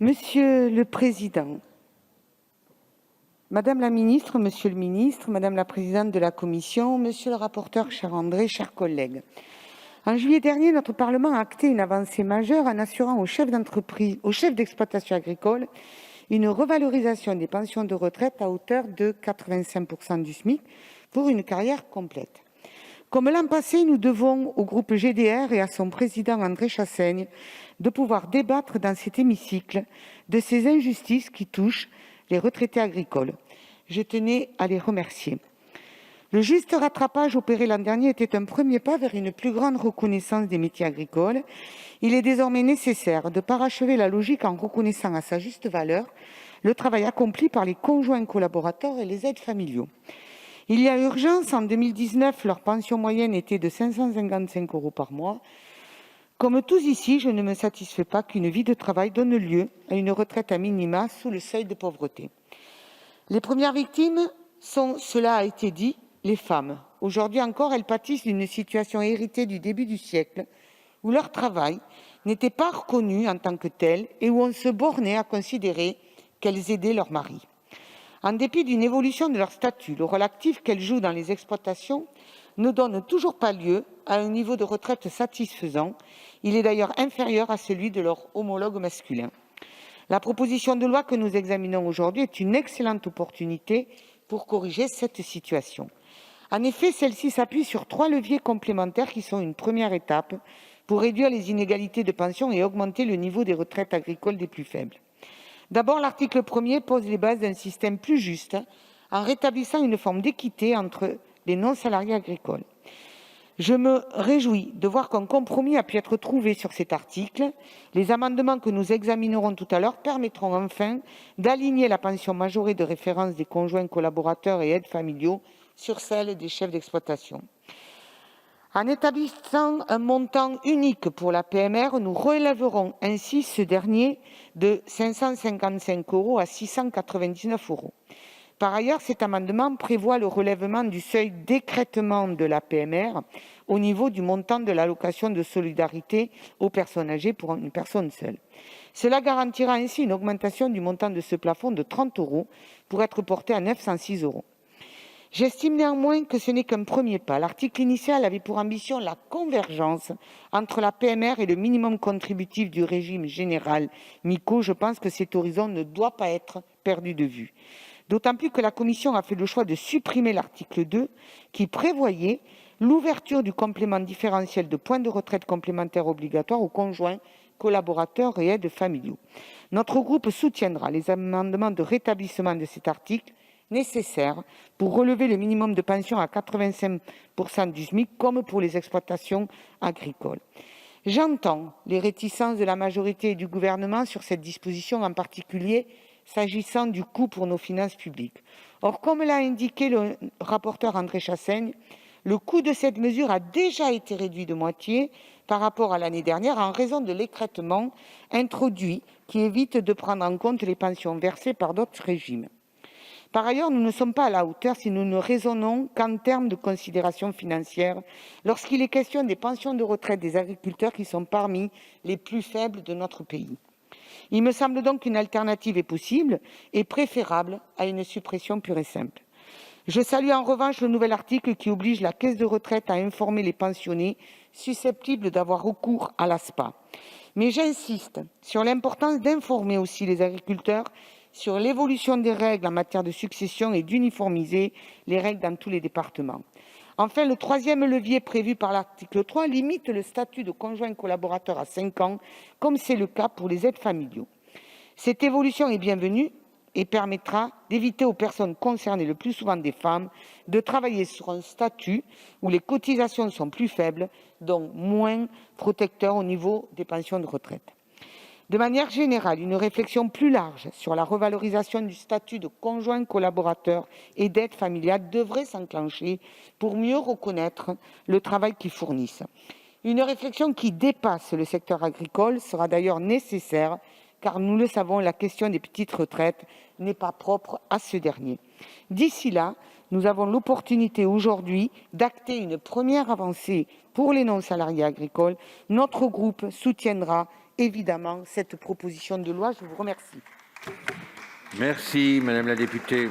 Monsieur le Président, Madame la Ministre, Monsieur le Ministre, Madame la Présidente de la Commission, Monsieur le rapporteur, cher André, chers collègues. En juillet dernier, notre Parlement a acté une avancée majeure en assurant aux chefs d'entreprise, aux chefs d'exploitation agricole, une revalorisation des pensions de retraite à hauteur de 85% du SMIC pour une carrière complète. Comme l'an passé, nous devons au groupe GDR et à son président André Chassaigne de pouvoir débattre dans cet hémicycle de ces injustices qui touchent les retraités agricoles. Je tenais à les remercier. Le juste rattrapage opéré l'an dernier était un premier pas vers une plus grande reconnaissance des métiers agricoles. Il est désormais nécessaire de parachever la logique en reconnaissant à sa juste valeur le travail accompli par les conjoints collaborateurs et les aides familiaux. Il y a urgence. En 2019, leur pension moyenne était de 555 € par mois. Comme tous ici, je ne me satisfais pas qu'une vie de travail donne lieu à une retraite à minima sous le seuil de pauvreté. Les premières victimes sont, cela a été dit, les femmes. Aujourd'hui encore, elles pâtissent d'une situation héritée du début du siècle, où leur travail n'était pas reconnu en tant que tel et où on se bornait à considérer qu'elles aidaient leur mari. En dépit d'une évolution de leur statut, le rôle actif qu'elles jouent dans les exploitations ne donne toujours pas lieu à un niveau de retraite satisfaisant. Il est d'ailleurs inférieur à celui de leurs homologues masculins. La proposition de loi que nous examinons aujourd'hui est une excellente opportunité pour corriger cette situation. En effet, celle-ci s'appuie sur 3 leviers complémentaires qui sont une première étape pour réduire les inégalités de pension et augmenter le niveau des retraites agricoles des plus faibles. D'abord, l'article 1er pose les bases d'un système plus juste en rétablissant une forme d'équité entre les non-salariés agricoles. Je me réjouis de voir qu'un compromis a pu être trouvé sur cet article. Les amendements que nous examinerons tout à l'heure permettront enfin d'aligner la pension majorée de référence des conjoints collaborateurs et aides familiaux sur celle des chefs d'exploitation. En établissant un montant unique pour la PMR, nous relèverons ainsi ce dernier de 555 € à 699 €. Par ailleurs, cet amendement prévoit le relèvement du seuil d'écrêtement de la PMR au niveau du montant de l'allocation de solidarité aux personnes âgées pour une personne seule. Cela garantira ainsi une augmentation du montant de ce plafond de 30 € pour être porté à 906 €. J'estime néanmoins que ce n'est qu'un premier pas. L'article initial avait pour ambition la convergence entre la PMR et le minimum contributif du régime général MICO. Je pense que cet horizon ne doit pas être perdu de vue. D'autant plus que la Commission a fait le choix de supprimer l'article 2 qui prévoyait l'ouverture du complément différentiel de points de retraite complémentaire obligatoire aux conjoints, collaborateurs et aides familiaux. Notre groupe soutiendra les amendements de rétablissement de cet article nécessaires pour relever le minimum de pension à 85% du SMIC, comme pour les exploitations agricoles. J'entends les réticences de la majorité et du gouvernement sur cette disposition, en particulier s'agissant du coût pour nos finances publiques. Or, comme l'a indiqué le rapporteur André Chassaigne, le coût de cette mesure a déjà été réduit de moitié par rapport à l'année dernière en raison de l'écrêtement introduit qui évite de prendre en compte les pensions versées par d'autres régimes. Par ailleurs, nous ne sommes pas à la hauteur si nous ne raisonnons qu'en termes de considérations financières lorsqu'il est question des pensions de retraite des agriculteurs qui sont parmi les plus faibles de notre pays. Il me semble donc qu'une alternative est possible et préférable à une suppression pure et simple. Je salue en revanche le nouvel article qui oblige la caisse de retraite à informer les pensionnés susceptibles d'avoir recours à l'ASPA. Mais j'insiste sur l'importance d'informer aussi les agriculteurs sur l'évolution des règles en matière de succession et d'uniformiser les règles dans tous les départements. Enfin, le troisième levier prévu par l'article 3 limite le statut de conjoint collaborateur à 5 ans, comme c'est le cas pour les aides familiaux. Cette évolution est bienvenue et permettra d'éviter aux personnes concernées, le plus souvent des femmes, de travailler sur un statut où les cotisations sont plus faibles, donc moins protecteurs au niveau des pensions de retraite. De manière générale, une réflexion plus large sur la revalorisation du statut de conjoint collaborateur et d'aide familiale devrait s'enclencher pour mieux reconnaître le travail qu'ils fournissent. Une réflexion qui dépasse le secteur agricole sera d'ailleurs nécessaire, car nous le savons, la question des petites retraites n'est pas propre à ce dernier. D'ici là, nous avons l'opportunité aujourd'hui d'acter une première avancée pour les non-salariés agricoles. Notre groupe soutiendra évidemment cette proposition de loi. Je vous remercie. Merci, madame la députée.